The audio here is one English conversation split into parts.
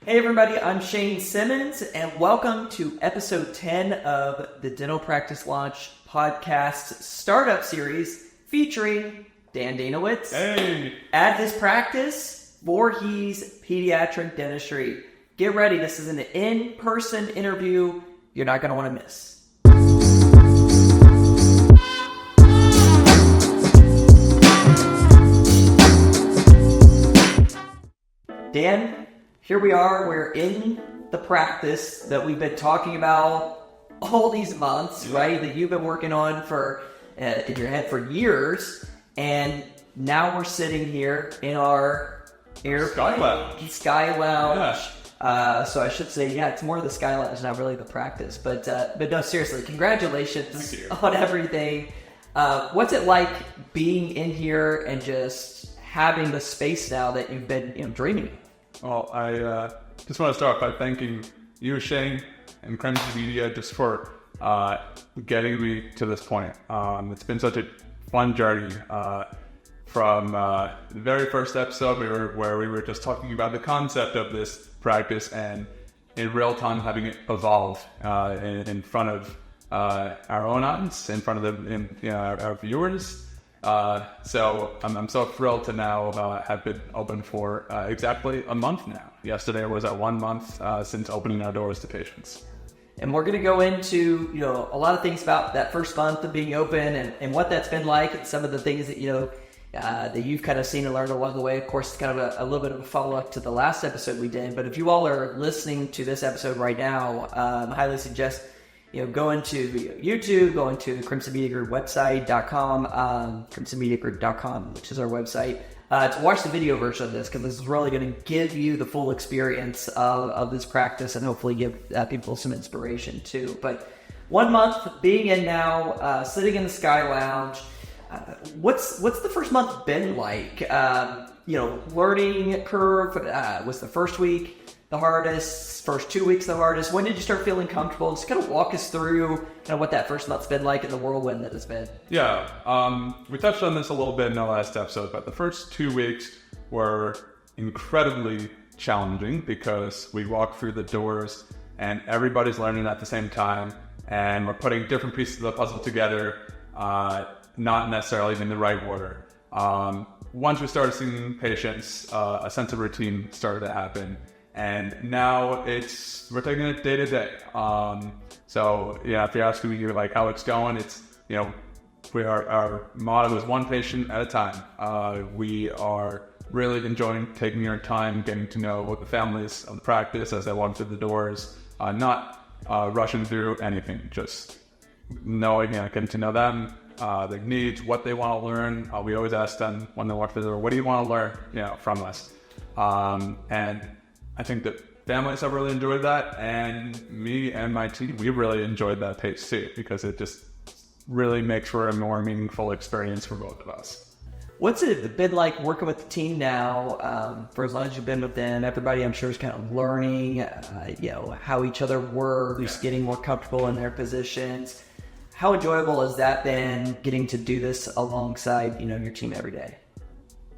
Hey everybody, I'm Shane Simmons, and welcome to episode 10 of the Dental Practice Launch podcast startup series featuring Dan Dinowitz. Hey! At his practice, Voorhees Pediatric Dentistry. Get ready, this is an in-person interview you're not going to want to miss. Dan, here we are, we're in the practice that we've been talking about all these months, right? That you've been working on for in your head for years, and now we're sitting here in our Sky Lounge. Sky Lounge. Yeah. So I should say, yeah, it's more the Sky Lounge, not really the practice. But no, seriously, congratulations on everything. What's it like being in here and just having the space now that you've been dreaming? Well, I just want to start by thanking you, Shane, and Crimson Media just for getting me to this point. It's been such a fun journey from the very first episode where we were just talking about the concept of this practice and in real time having it evolve in front of our own audience, in front of our viewers. So I'm so thrilled to now have been open for exactly a month now. Yesterday was our 1 month since opening our doors to patients. And we're going to go into a lot of things about that first month of being open and what that's been like, and some of the things that that you've kind of seen and learned along the way. Of course, it's kind of a little bit of a follow-up to the last episode we did. But if you all are listening to this episode right now, I highly suggest go into YouTube, go into the Crimson Media Group website.com, crimsonmediagroup.com, which is our website, to watch the video version of this, because this is really going to give you the full experience of this practice and hopefully give people some inspiration too. But 1 month being in now, sitting in the Sky Lounge, what's the first month been like? Learning curve, was the first week the hardest, first 2 weeks the hardest? When did you start feeling comfortable? Just kind of walk us through kind of what that first month's been like in the whirlwind that it's been. Yeah, we touched on this a little bit in the last episode, but the first 2 weeks were incredibly challenging because we walk through the doors and everybody's learning at the same time, and we're putting different pieces of the puzzle together, not necessarily in the right order. Once we started seeing patients, a sense of routine started to happen. And now we're taking it day to day. So yeah, if you're asking me like how it's going, it's, our motto is one patient at a time. We are really enjoying taking our time, getting to know the families of the practice as they walk through the doors, not rushing through anything, just knowing, getting to know them, their needs, what they want to learn. We always ask them when they walk through the door, what do you want to learn, from us? And I think that families have really enjoyed that, and me and my team, we really enjoyed that pace too, because it just really makes for a more meaningful experience for both of us. What's it been like working with the team now, for as long as you've been with them? Everybody, I'm sure, is kind of learning, how each other works, getting more comfortable in their positions. How enjoyable has that been, getting to do this alongside, your team every day?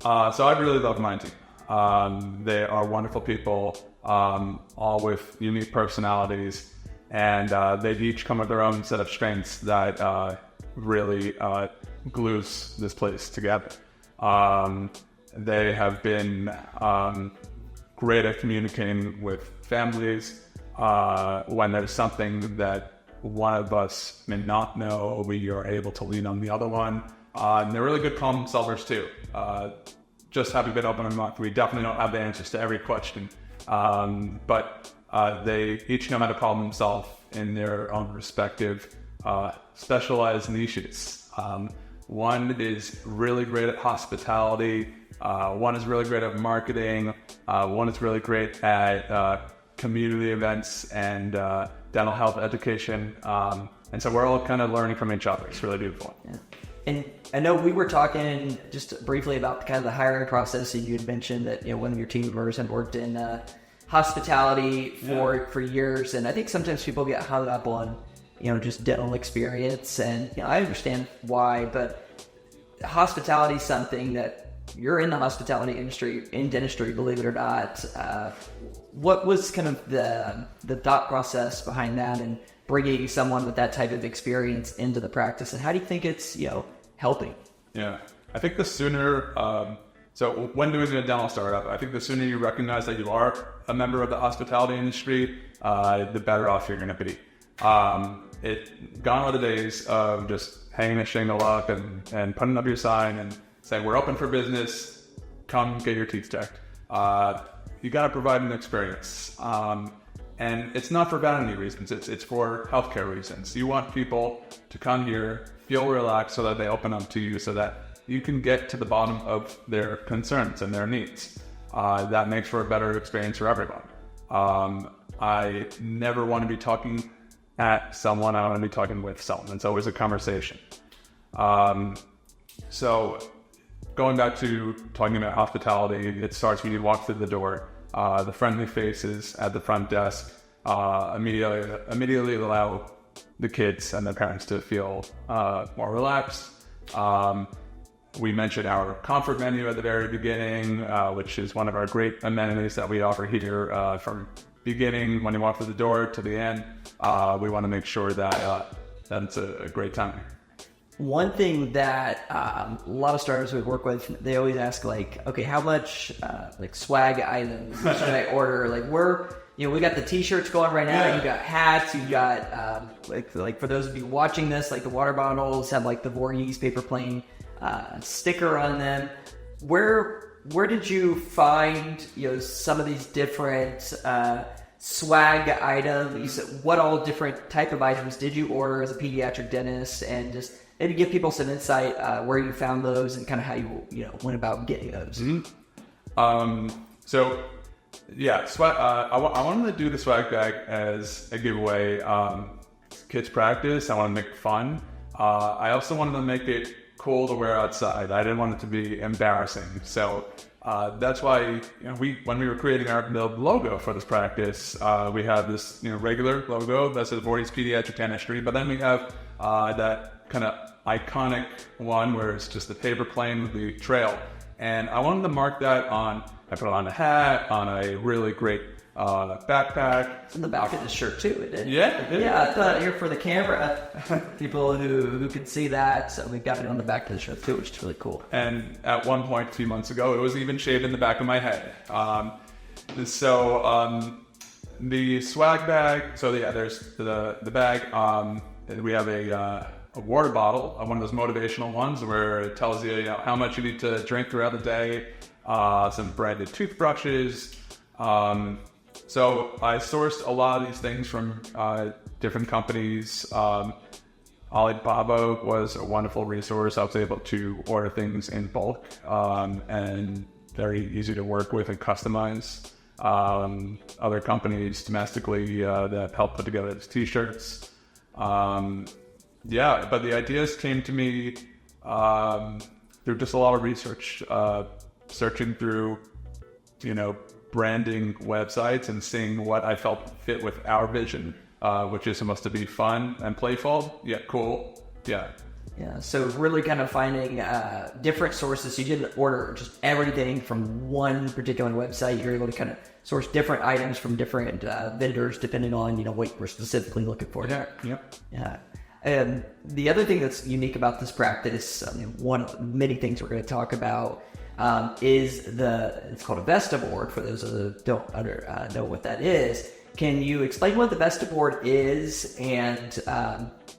So I really love my team. They are wonderful people, all with unique personalities, and they each come with their own set of strengths that really glues this place together. They have been great at communicating with families. When there's something that one of us may not know, we are able to lean on the other one. And they're really good problem solvers too. Just having been open a month, we definitely don't have the answers to every question, but they each know how to problem solve in their own respective specialized niches. One is really great at hospitality, one is really great at marketing, one is really great at community events and dental health education, and so we're all kind of learning from each other. It's really beautiful. Yeah. And I know we were talking just briefly about kind of the hiring process, and you had mentioned that one of your team members had worked in hospitality for years, and I think sometimes people get hung up on just dental experience, and I understand why, but hospitality is something that you're in the hospitality industry, in dentistry, believe it or not. What was kind of the thought process behind that and bringing someone with that type of experience into the practice? And how do you think it's, helping? Yeah, I think the sooner, so when doing a dental startup, I think the sooner you recognize that you are a member of the hospitality industry, the better off you're going to be. Gone are the days of just hanging a shingle up and putting up your sign and saying, we're open for business, come get your teeth checked. You got to provide an experience. And it's not for vanity reasons, it's for healthcare reasons. You want people to come here, feel relaxed so that they open up to you so that you can get to the bottom of their concerns and their needs. That makes for a better experience for everyone. I never want to be talking at someone, I want to be talking with someone. It's always a conversation. So going back to talking about hospitality, it starts when you walk through the door. The friendly faces at the front desk immediately allow the kids and their parents to feel more relaxed. We mentioned our comfort menu at the very beginning, which is one of our great amenities that we offer here from beginning when you walk through the door to the end. We want to make sure that it's a great time. One thing that a lot of startups we work with, they always ask okay, how much swag items should I order? We got the t-shirts going right now. Yeah. You got hats. You got for those of you watching this, the water bottles have the Voorhees paper plane sticker on them. Where did you find some of these different swag items? What all different type of items did you order as a pediatric dentist, and just maybe give people some insight where you found those and kind of how you went about getting those. Mm-hmm. Swag. I wanted to do the swag bag as a giveaway. Kids practice. I want to make it fun. I also wanted to make it cool to wear outside. I didn't want it to be embarrassing. So that's why when we were creating the logo for this practice, we have this regular logo that says Voorhees Pediatric Dentistry, but then we have that kind of iconic one where it's just the paper plane with the trail. And I wanted to mark that I put it on a hat, on a really great backpack. It's in the back of the shirt too, isn't it? Yeah. Yeah, I thought here for the camera, people who can see that. So we've got it on the back of the shirt too, which is really cool. And at one point, a few months ago, it was even shaved in the back of my head. The swag bag. So yeah, there's the bag. We have a water bottle, one of those motivational ones where it tells you, how much you need to drink throughout the day. Some branded toothbrushes. So I sourced a lot of these things from different companies. Alibaba was a wonderful resource. I was able to order things in bulk and very easy to work with and customize. Other companies domestically that helped put together these t-shirts. But the ideas came to me through just a lot of research, searching through, branding websites and seeing what I felt fit with our vision, which is supposed to be fun and playful, yet cool. Yeah. Yeah, so really kind of finding different sources. You didn't order just everything from one particular website. You're able to kind of source different items from different vendors depending on, what you were specifically looking for. Yeah. Yep. Yeah. And the other thing that's unique about this practice, one of many things we're going to talk about, is it's called a Vestaboard. For those who don't know what that is, can you explain what the Vestaboard is? And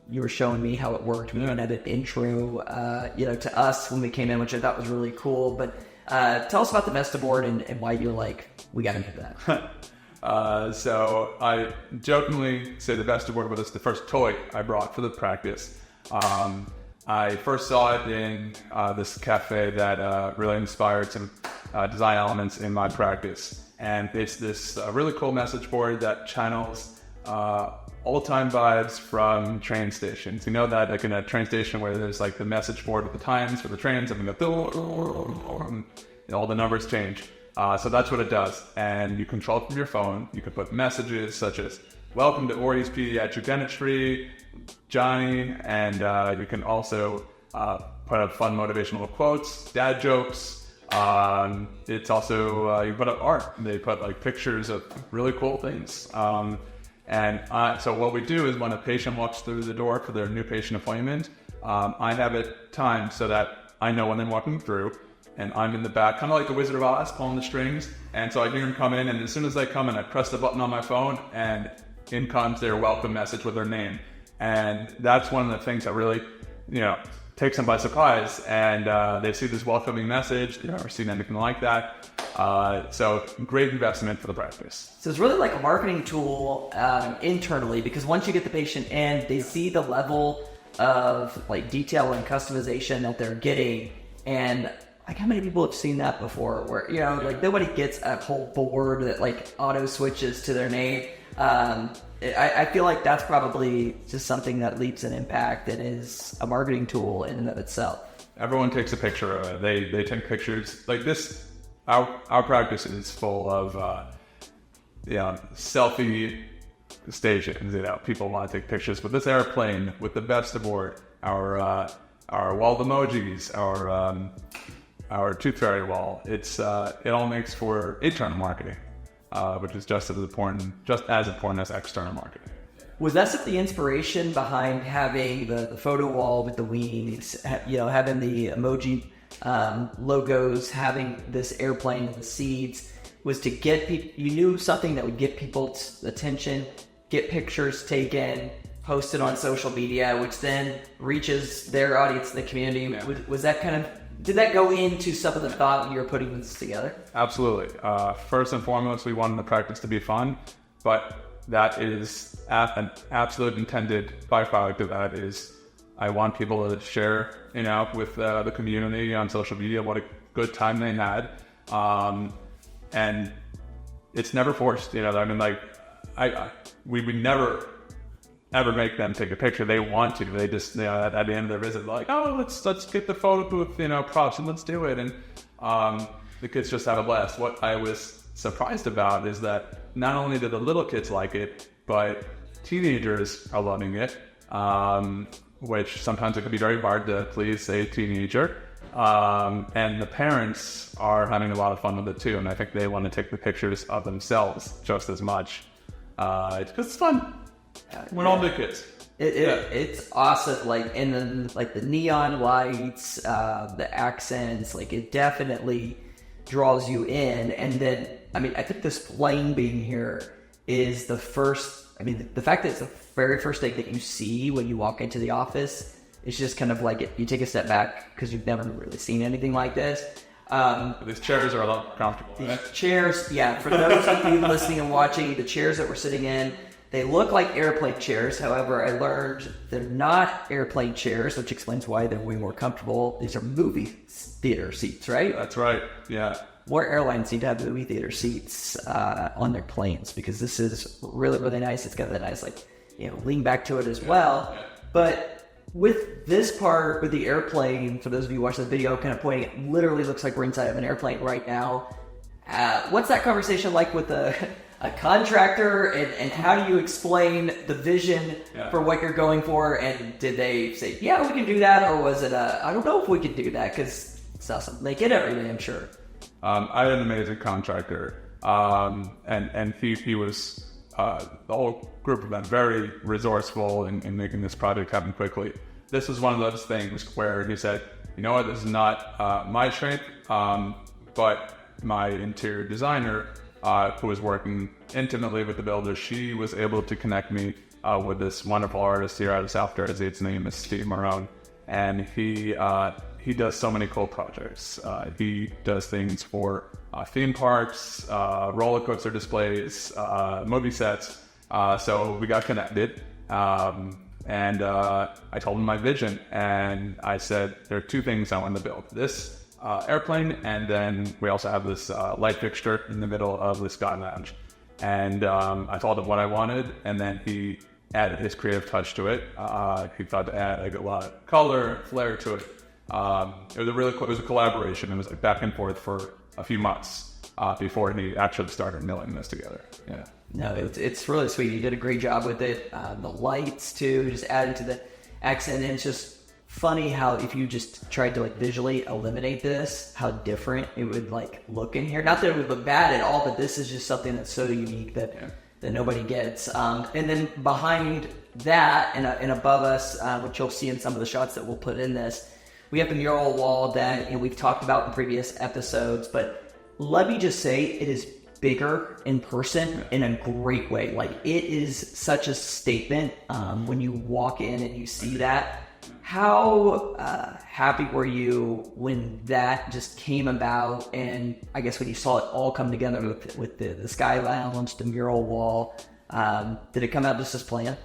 you were showing me how it worked. We had an intro, to us when we came in, which I thought was really cool. But tell us about the Vestaboard and why you're we got to do that. So I jokingly say the Vestaboard was the first toy I brought for the practice. I first saw it in this cafe that really inspired some design elements in my practice. And it's this really cool message board that channels old-time vibes from train stations. You know that in a train station where there's the message board with the times for the trains and all the numbers change. So that's what it does. And you control it from your phone. You can put messages such as, "Welcome to Voorhees Pediatric Dentistry, Johnny," and you can also put up fun motivational quotes, dad jokes, It's also, you put up art. They put like pictures of really cool things. So what we do is when a patient walks through the door for their new patient appointment, I have it timed so that I know when they're walking through, and I'm in the back, kind of like the Wizard of Oz, pulling the strings. And so I hear them come in, and as soon as they come in, I press the button on my phone, and in comes their welcome message with their name. And that's one of the things that really, takes them by surprise. And they see this welcoming message. They've never seen anything like that. So great investment for the practice. So it's really like a marketing tool internally, because once you get the patient in, they see the level of like detail and customization that they're getting. And like, how many people have seen that before where, like nobody gets a whole board that like auto switches to their name. I feel like that's probably just something that leaps an impact that is a marketing tool in and of itself. Everyone takes a picture of it. They take pictures like this. Our practice is full of, selfie stations. People want to take pictures with this airplane, with the best aboard, our wall emojis, our tooth fairy wall. It all makes for internal marketing, which is just as important as external marketing. Was that some of the inspiration behind having the photo wall with the wings, having the emoji logos, having this airplane with the seeds, was to get people, you knew something that would get people's attention, get pictures taken, posted on social media, which then reaches their audience in the community. Yeah. Was that did that go into some of the thought when you were putting this together? Absolutely. First and foremost, we wanted the practice to be fun, but that is an absolute intended byproduct of that is I want people to share, with the community on social media what a good time they had, and it's never forced. We would never ever make them take a picture. They want to. They just at the end of their visit, like, oh, let's get the photo booth, props, and let's do it. And the kids just have a blast. What I was surprised about is that not only do the little kids like it, but teenagers are loving it. Which sometimes it can be very hard to please a teenager. And the parents are having a lot of fun with it too. And I think they want to take the pictures of themselves just as much. Because it's fun. We're all big kids. It's awesome. Like, and then like the neon lights, the accents, like it definitely draws you in. And then, I think this plane being here is the first, the fact that it's the very first thing that you see when you walk into the office, it's just kind of like you take a step back because you've never really seen anything like this. These chairs are a lot comfortable. These chairs, for those of you listening and watching, the chairs that we're sitting in, they look like airplane chairs. However, I learned they're not airplane chairs, which explains why they're way more comfortable. These are movie theater seats, right? That's right, yeah. More airlines need to have movie theater seats on their planes because this is really, really nice. It's got that nice, lean back to it as well. But with this part, with the airplane, for those of you watching the video, kind of pointing, it literally looks like we're inside of an airplane right now. What's that conversation like with a contractor, and how do you explain the vision for what you're going for? And did they say, yeah, we can do that? Or was it, I don't know if we can do that because it's not something they get every day, I'm sure. I had an amazing contractor, and he was, the whole group of them, very resourceful in making this project happen quickly. This was one of those things where he said, you know what, this is not my strength, but my interior designer, who was working intimately with the builder, she was able to connect me with this wonderful artist here out of South Jersey. His name is Steve Marone, and he does so many cool projects. He does things for theme parks, roller coaster displays, movie sets. So we got connected, and I told him my vision, and I said there are two things I want to build: this airplane, and then we also have this light fixture in the middle of the Sky Lounge. And I told him what I wanted, and then he added his creative touch to it. He thought to add a lot of color, flair to it. It was a collaboration. It was back and forth for a few months before he actually started milling this together. Yeah. No, it's really sweet. You did a great job with it. The lights too, just added to the accent, and it's just funny how if you just tried to like visually eliminate this, how different it would like look in here. Not that it would look bad at all, but this is just something that's so unique that nobody gets. And then behind that and above us, which you'll see in some of the shots that we'll put in this, we have the mural wall that we've talked about in previous episodes. But let me just say, it is bigger in person in a great way. Like, it is such a statement when you walk in and you see that. How happy were you when that just came about, and I guess when you saw it all come together with the Sky Lounge, the mural wall? Did it come out just as planned?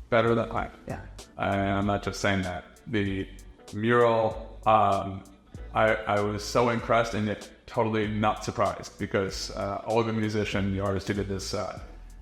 Better than planned. Yeah. I'm not just saying that. The mural, I was so impressed and yet totally not surprised, because Olga, musician, the artist who did this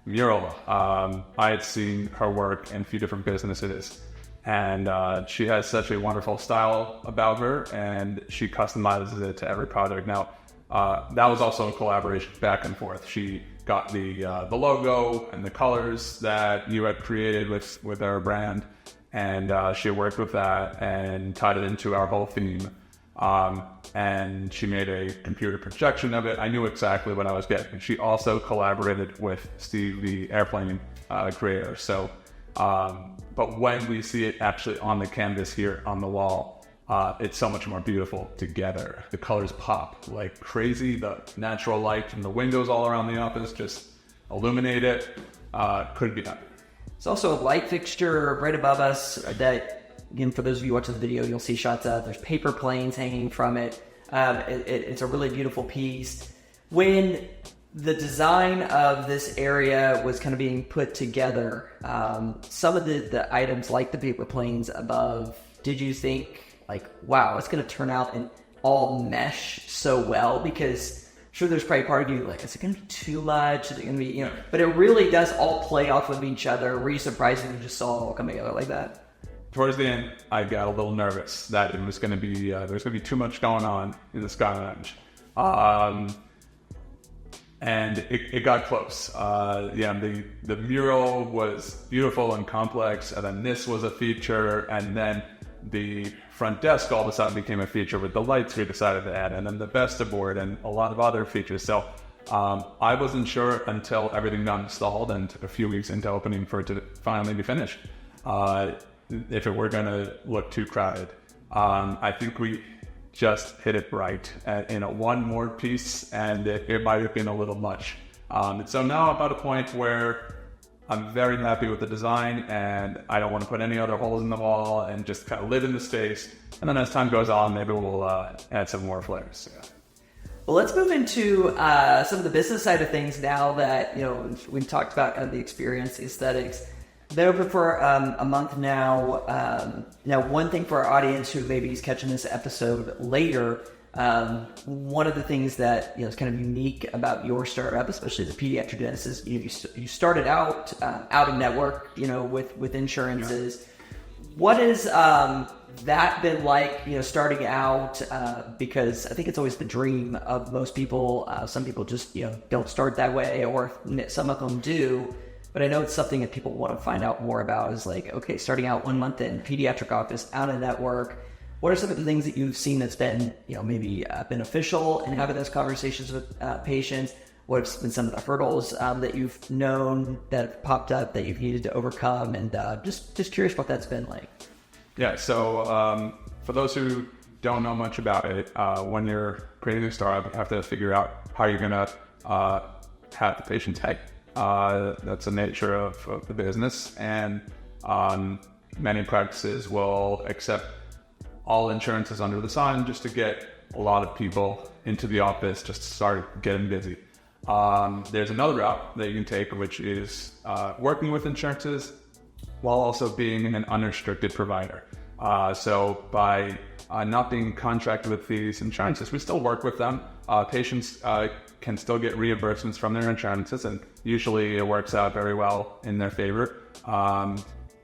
mural, I had seen her work in a few different businesses. And she has such a wonderful style about her, and she customizes it to every project. Now, that was also a collaboration back and forth. She got the logo and the colors that you had created with our brand, and she worked with that and tied it into our whole theme. And she made a computer projection of it. I knew exactly what I was getting. She also collaborated with Steve, the airplane creator. So. But when we see it actually on the canvas here on the wall, it's so much more beautiful together. The colors pop like crazy. The natural light from the windows all around the office just illuminate it. Couldn't be done. It's also a light fixture right above us that, again, for those of you watching the video, you'll see shots of. There's paper planes hanging from it. It's a really beautiful piece. When the design of this area was kind of being put together, some of the items like the paper planes above, did you think like, wow, it's going to turn out and all mesh so well? Because sure, there's probably part of you like, is it going to be too much? Is it going to be, but it really does all play off of each other. Were you surprised when you just saw it all come together like that? Towards the end, I got a little nervous that it was going to be, there's going to be too much going on in the Sky Lounge. And it got close. The mural was beautiful and complex, and then this was a feature, and then the front desk all of a sudden became a feature with the lights we decided to add, and then the Vesta board and a lot of other features. So I wasn't sure until everything got installed and took a few weeks into opening for it to finally be finished, if it were going to look too crowded. I think we just hit it right in a one more piece, and it might have been a little much. So now I'm at a point where I'm very happy with the design, and I don't want to put any other holes in the wall, and just kind of live in the space. And then as time goes on, maybe we'll add some more flares. Yeah. Well, let's move into some of the business side of things now that, we've talked about kind of the experience, the aesthetics. Been open for a month now. Now, one thing for our audience who maybe is catching this episode later, one of the things that is kind of unique about your startup, especially the pediatric dentist, is you started out of network, with insurances. Yeah. What has that been like, starting out? Because I think it's always the dream of most people. Some people just don't start that way, or some of them do. But I know it's something that people want to find out more about, is like, okay, starting out 1 month in pediatric office, out of network, what are some of the things that you've seen that's been, maybe beneficial in having those conversations with patients? What have been some of the hurdles that you've known that have popped up that you've needed to overcome? And just curious what that's been like. Yeah, so for those who don't know much about it, when you're creating a startup, you have to figure out how you're going to have the patient take. That's the nature of the business, and many practices will accept all insurances under the sun just to get a lot of people into the office, just to start getting busy. There's another route that you can take, which is working with insurances while also being an unrestricted provider. So by not being contracted with these insurances, we still work with them. Patients can still get reimbursements from their insurances, and usually it works out very well in their favor.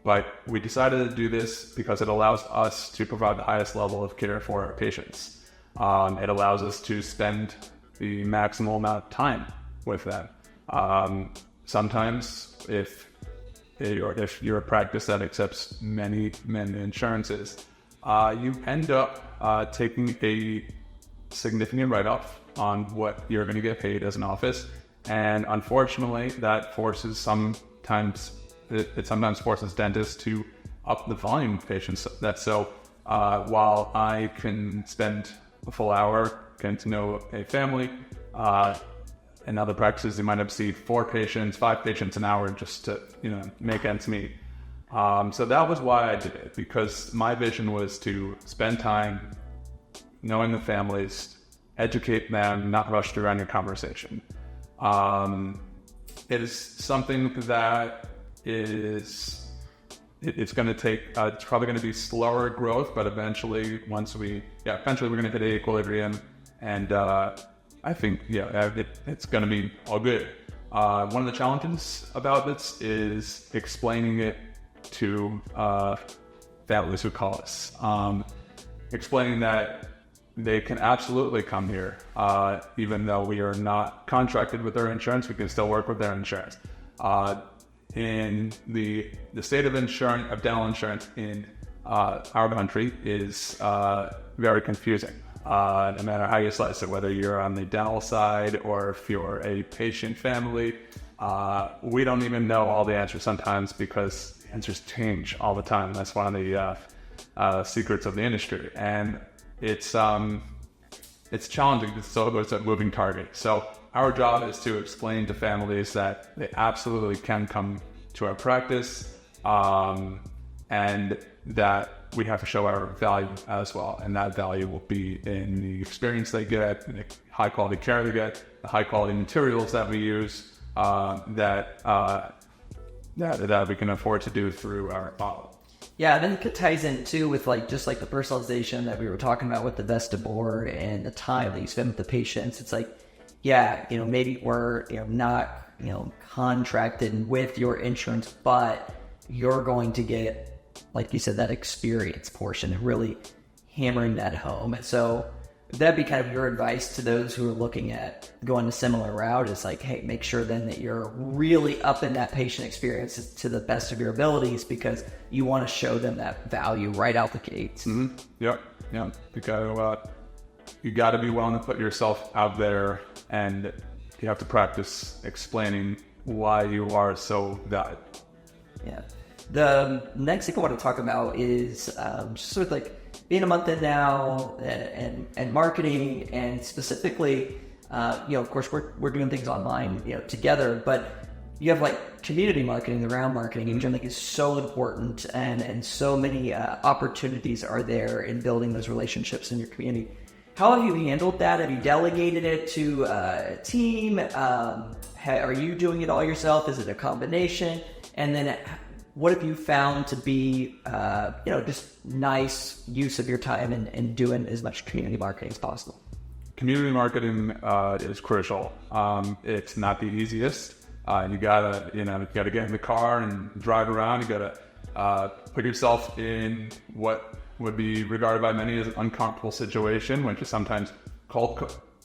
But we decided to do this because it allows us to provide the highest level of care for our patients. It allows us to spend the maximal amount of time with them. Sometimes if you're a practice that accepts many insurances, you end up taking a significant write-off on what you're going to get paid as an office. And unfortunately, that it sometimes forces dentists to up the volume of patients. While I can spend a full hour getting to know a family, in other practices, you might have seen 4 patients, 5 patients an hour just to, make ends meet. So that was why I did it, because my vision was to spend time knowing the families, educate them, not rush through any conversation. It is something that it's going to take, it's probably going to be slower growth, but eventually we're going to hit an equilibrium, and I think, it's going to be all good. One of the challenges about this is explaining it to families who call us. Explaining that they can absolutely come here, even though we are not contracted with their insurance, we can still work with their insurance. In the state of dental insurance in our country is very confusing. No matter how you slice it, whether you're on the dental side or if you're a patient family, we don't even know all the answers sometimes because the answers change all the time. That's one of the secrets of the industry, and it's challenging. It's a moving target. So our job is to explain to families that they absolutely can come to our practice, and that we have to show our value as well. And that value will be in the experience they get, the high quality care they get, the high quality materials that we use, that we can afford to do through our model. Yeah, and then it ties in too with just like the personalization that we were talking about with the vestibule and the time that you spend with the patients. It's like, maybe we're not contracted with your insurance, but you're going to get, like you said, that experience portion and really hammering that home. And so that'd be kind of your advice to those who are looking at going a similar route. Is like, hey, make sure then that you're really up in that patient experience to the best of your abilities, because you want to show them that value right out the gates. Mm-hmm. Yeah. You got to be willing to put yourself out there, and you have to practice explaining why you are so valuable. Yeah. The next thing I want to talk about is just sort of like being a month in now, and marketing, and specifically, of course we're doing things online, together, but you have like community marketing, around marketing, which I think is so important, and so many opportunities are there in building those relationships in your community. How have you handled that? Have you delegated it to a team? Are you doing it all yourself? Is it a combination? And then what have you found to be, just nice use of your time and doing as much community marketing as possible? Community marketing is crucial. It's not the easiest. You gotta get in the car and drive around. You gotta put yourself in what would be regarded by many as an uncomfortable situation, which is sometimes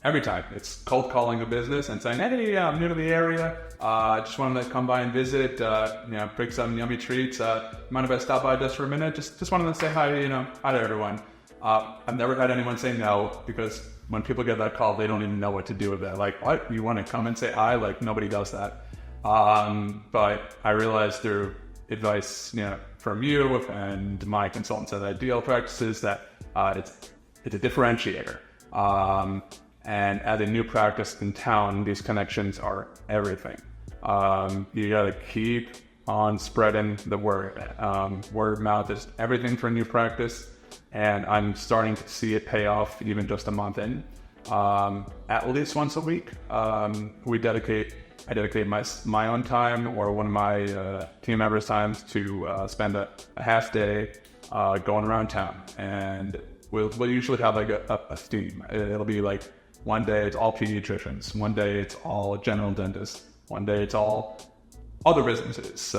every time it's cold calling a business and saying, hey, I'm new to the area. I just wanted to come by and visit, bring some yummy treats. Mind if I stop by just for a minute? Just wanted to say hi, hi to everyone. I've never had anyone say no, because when people get that call, they don't even know what to do with that. Like, what? You want to come and say hi? Like, nobody does that. But I realized through advice, from you and my consultants at Ideal Practices that it's a differentiator. And at a new practice in town, these connections are everything. You gotta keep on spreading the word. Word of mouth is everything for a new practice, and I'm starting to see it pay off even just a month in. At least once a week, I dedicate my own time or one of my team members' times to spend a half day going around town, and we'll usually have like a theme. It'll be like, one day it's all pediatricians, one day it's all general dentists, one day it's all other businesses,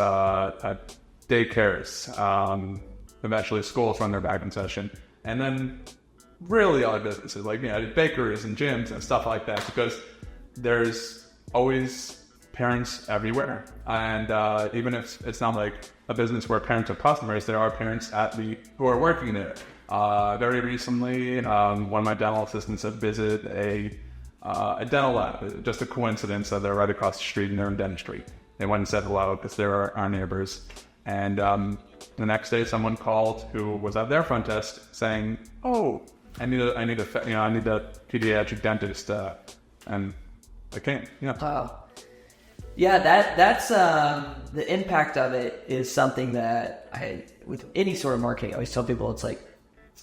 daycares, eventually schools run their back in session, and then really other businesses like bakeries and gyms and stuff like that, because there's always parents everywhere. And even if it's not like a business where parents are customers, there are parents who are working there. Very recently, one of my dental assistants had visited a dental lab. Just a coincidence that they're right across the street and they're in dentistry. They went and said hello because they're our neighbors. And the next day, someone called who was at their front desk saying, "Oh, I need a pediatric dentist," and I can't. Yeah. Wow. Yeah, that's the impact of it is something that with any sort of marketing, I always tell people it's like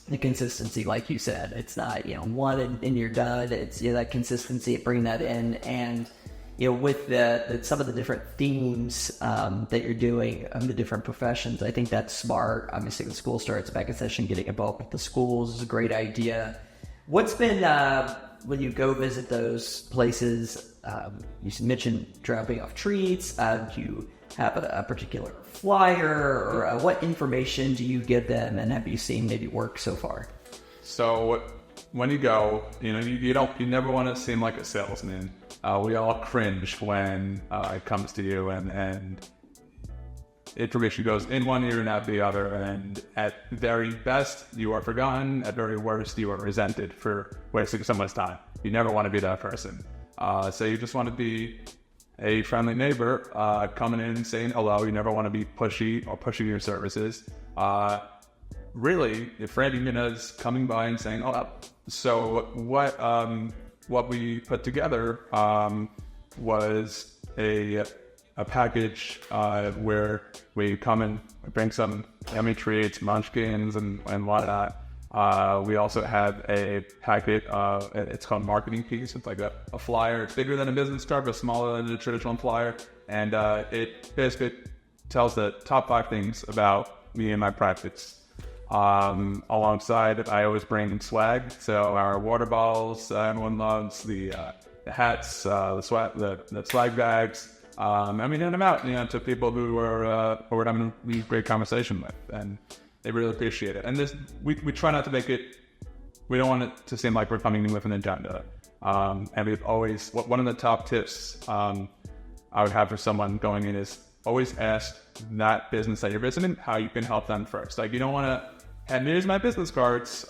the consistency, like you said. It's not, one and you're done. It's that consistency, bringing that in, and with some of the different themes that you're doing the different professions. I think that's smart. Obviously, the school starts back in session, getting involved with the schools is a great idea. What's been when you go visit those places? You mentioned dropping off treats. Do you have a particular flyer, or what information do you give them, and have you seen maybe work so far? So when you go, you never want to seem like a salesman. We all cringe when it comes to you, and information goes in one ear and out the other. And at very best, you are forgotten. At very worst, you are resented for wasting someone's time. You never want to be that person. So you just want to be a friendly neighbor, coming in and saying hello. You never want to be pushy or pushing your services. Really, if Randy Minna's coming by and saying, "Oh," so what we put together was a package where we come and bring some yummy treats, munchkins, and whatnot. We also have a packet. It's called marketing piece. It's like a flyer. It's bigger than a business card, but smaller than a traditional flyer. And it basically tells the top 5 things about me and my practice. Alongside, I always bring swag. So our water bottles, everyone loves the hats, the swag bags. And we hand them out, to people who are we're having a great conversation with, and they really appreciate it. And we try not to make it. We don't want it to seem like we're coming in with an agenda. And we've always, one of the top tips I would have for someone going in is always ask that business that you're visiting how you can help them first. Like, you don't want to, and here's my business cards.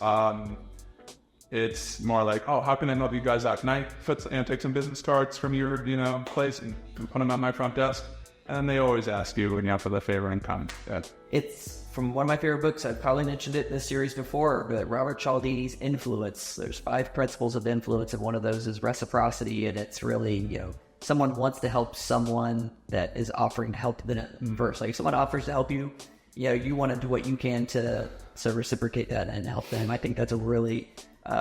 It's more like, "Oh, how can I help you guys out? Can I take some business cards from your place and put them at my front desk?" And then they always ask you for the favor and come. It's from one of my favorite books. I've probably mentioned it in this series before, but Robert Cialdini's Influence. There's 5 principles of influence, and one of those is reciprocity. And it's really, someone wants to help someone that is offering to help them first. Like, if someone offers to help you, you want to do what you can to reciprocate that and help them. I think that's a really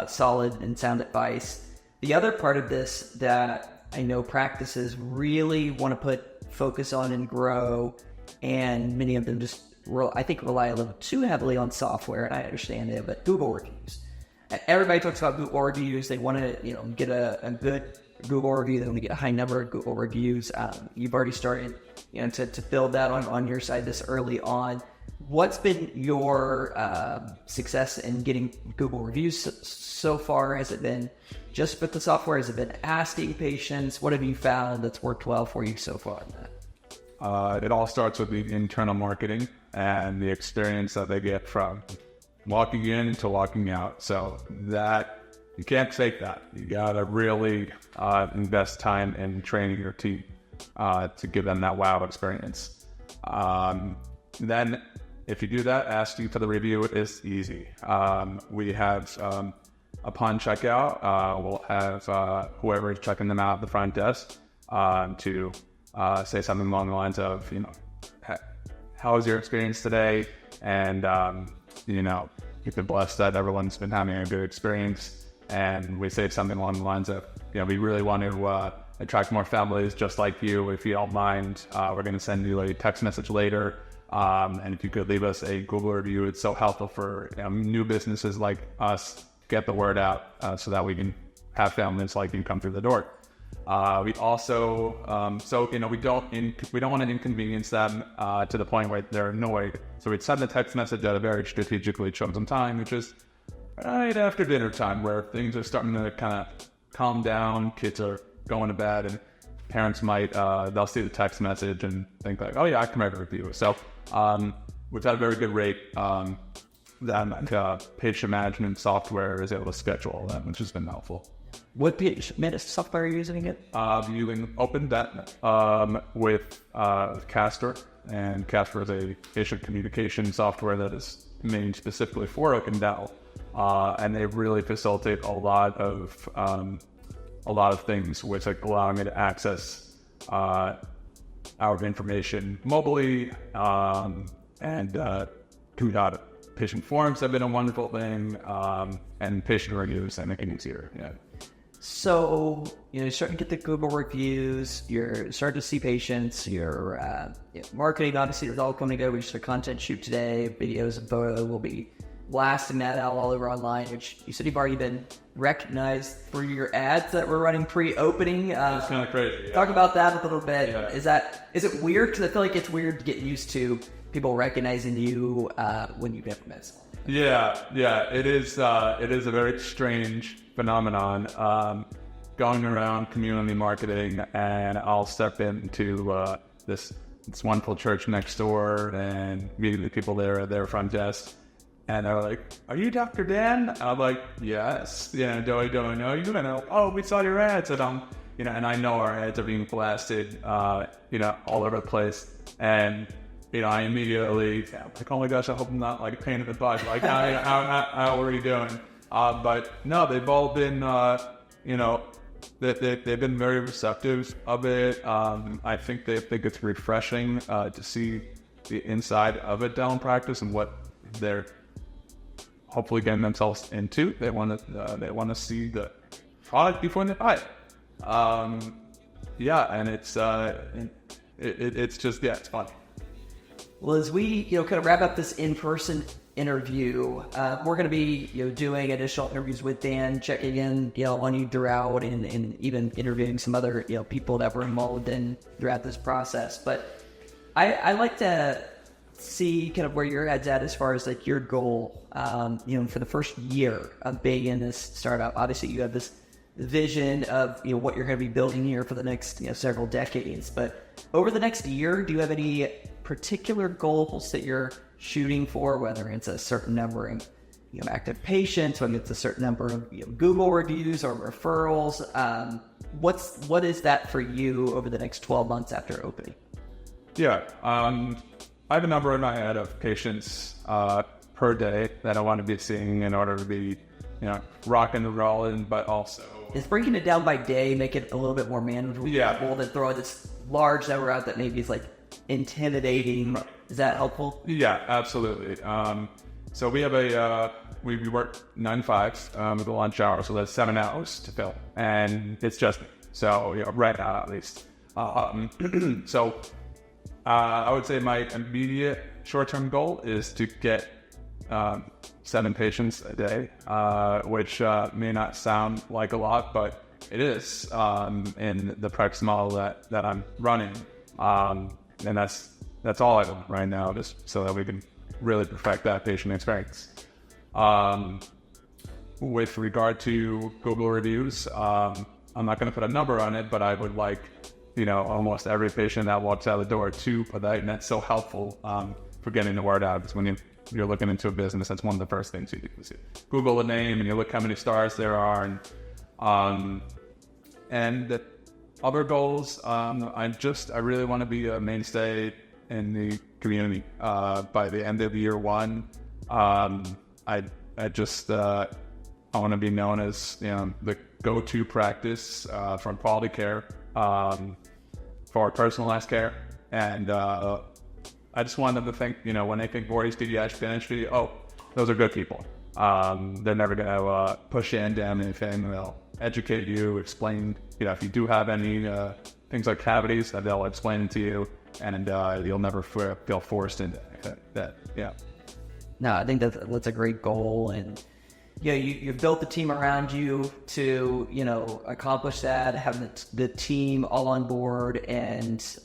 solid and sound advice. The other part of this that I know practices really want to put focus on and grow, and many of them just I think rely a little too heavily on software, and I understand it, but Google reviews. Everybody talks about Google reviews. They want to get a good Google review. They want to get a high number of Google reviews. You've already started to build that on your side this early on. What's been your success in getting Google reviews so far? Has it been just with the software? Has it been asking patients? What have you found that's worked well for you so far? It all starts with the internal marketing and the experience that they get from walking in to walking out. So that, you can't fake that. You gotta really invest time in training your team to give them that wow experience. Then if you do that, asking for the review is easy. We have, upon checkout, we'll have whoever is checking them out at the front desk to say something along the lines of, how was your experience today? And, you've been blessed that everyone's been having a good experience. And we say something along the lines of, we really want to attract more families just like you. If you don't mind, we're going to send you a text message later. And if you could leave us a Google review, it's so helpful for new businesses like us get the word out so that we can have families like you come through the door. We also, we don't want to inconvenience them to the point where they're annoyed. So we'd send a text message at a very strategically chosen time, which is right after dinner time, where things are starting to kind of calm down. Kids are going to bed, and parents might they'll see the text message and think like, "Oh yeah, I can write a review." So we've had a very good rate. that patient management software is able to schedule all that, which has been helpful. What patient software are you using it? Using OpenDent with Castor, and Castor is a patient communication software that is made specifically for OpenDent, and they really facilitate a lot of things, which like allow me to access our information mobily, and patient forums have been a wonderful thing, and patient reviews and making it easier. Yeah. So, you're starting to get the Google reviews, you're starting to see patients, your marketing obviously is all coming together. We just had a content shoot today, videos and photos. We'll be blasting that out all over online, which you said you've already been recognized for your ads that we're running pre-opening. It's kind of crazy. Yeah. Talk about that a little bit. Yeah. Is it weird? Because I feel like it's weird to get used to people recognizing you when you've implemented. Yeah, it is a very strange phenomenon, going around community marketing, and I'll step into this wonderful church next door and meet the people there at their front desk, and they're like, "Are you Dr. Dan?" And I'm like, "Yes." Do I know you? And oh, we saw your ads, and and I know our ads are being blasted, all over the place, and I immediately like, oh my gosh, I hope I'm not like a pain in the butt. Like, how are you doing? But no, they've all been, they've been very receptive of it. I think they think it's refreshing to see the inside of a dental practice and what they're hopefully getting themselves into. They want to see the product before they buy it. And it's just it's fun. Well, as we kind of wrap up this in-person interview, we're going to be doing additional interviews with Dan, checking in on you throughout, and even interviewing some other people that were involved throughout this process. But I like to see kind of where your head's at as far as like your goal, for the first year of being in this startup. Obviously, you have this vision of what you're going to be building here for the next several decades. But over the next year, do you have any particular goals that you're shooting for, whether it's a certain number of active patients, whether it's a certain number of Google reviews or referrals? What is that for you over the next 12 months after opening? Yeah, I have a number in my head of patients per day that I want to be seeing in order to be rocking and rolling, but also is breaking it down by day make it a little bit more manageable? Yeah, than throwing this large number out that maybe is like intimidating. Is that helpful? Yeah, absolutely. So we have we work 9 to 5 with a lunch hour, so that's 7 hours to fill, and it's just me. So right now at least. So I would say my immediate short-term goal is to get 7 patients a day, which may not sound like a lot, but it is in the practice model that I'm running. And that's all I want right now, just so that we can really perfect that patient experience. With regard to Google reviews, I'm not going to put a number on it, but I would like, almost every patient that walks out the door to put that, and that's so helpful for getting the word out. Because when you're looking into a business, that's one of the first things you do. Is you Google the name and you look how many stars there are, and the other goals, I really want to be a mainstay in the community. By the end of year 1, I want to be known as the go-to practice for quality care, for personalized care, and I just want them to think, when they think Voorhees Pediatric Dentistry, oh, those are good people. They're never going to push you in down anything. They'll educate you, explain, if you do have any things like cavities, that they'll explain it to you, and you'll never feel forced into that. Yeah. No, I think that's a great goal, and you've built the team around you to accomplish that, having the team all on board, and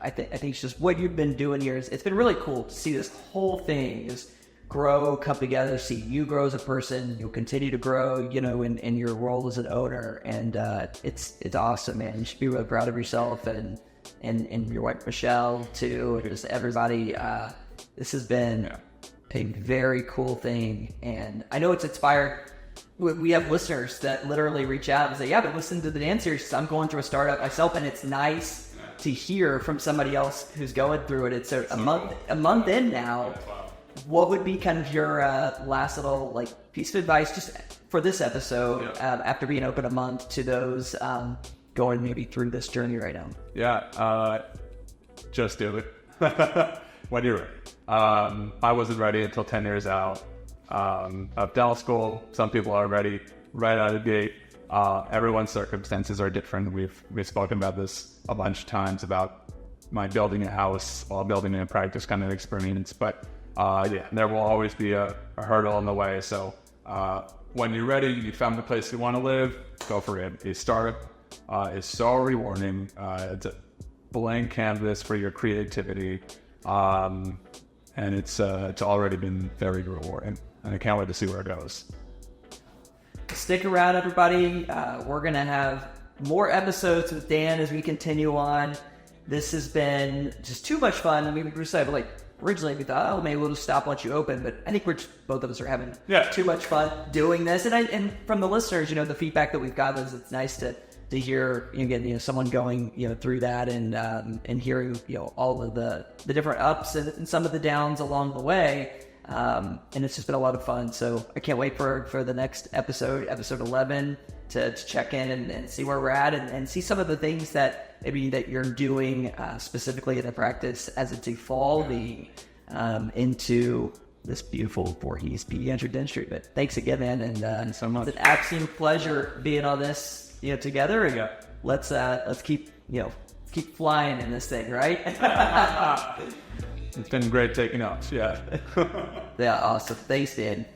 I think it's just what you've been doing here. It's been really cool to see this whole thing is grow, come together, see you grow as a person. You'll continue to grow, in your role as an owner, and it's awesome, man. You should be really proud of yourself and your wife Michelle too, and just everybody. This has been a very cool thing. And I know it's inspired. We have listeners that literally reach out and say, yeah, but listen to the Dan series. I'm going through a startup myself, and it's nice to hear from somebody else who's going through it. It's a month in now. What would be kind of your last little like piece of advice just for this episode after being open a month to those going maybe through this journey right now? Yeah, just do it when you're ready. I wasn't ready until 10 years out of dental school. Some people are ready right out of the gate. Everyone's circumstances are different. We've spoken about this a bunch of times about my building a house while building a practice kind of experience. But there will always be a hurdle in the way. So when you're ready, you found the place you want to live, go for it. A startup is so rewarding. It's a blank canvas for your creativity, and it's already been very rewarding. And I can't wait to see where it goes. Stick around, everybody. We're going to have more episodes with Dan as we continue on. This has been just too much fun. I mean, we were saying, like, originally we thought, oh, maybe we'll just stop once you open. But I think both of us are having too much fun doing this. And from the listeners, the feedback that we've got is it's nice to hear, again, someone going, through that and hearing, all of the different ups and some of the downs along the way. And it's just been a lot of fun. So I can't wait for the next episode 11, to check in and see where we're at and see some of the things that maybe that you're doing specifically in the practice as it's evolving into this beautiful Voorhees Pediatric Dentistry. But thanks again, man. And so much. It's an absolute pleasure being on this together. And let's keep flying in this thing, right? It's been great taking off. Yeah. Yeah, awesome. Thanks, Dan.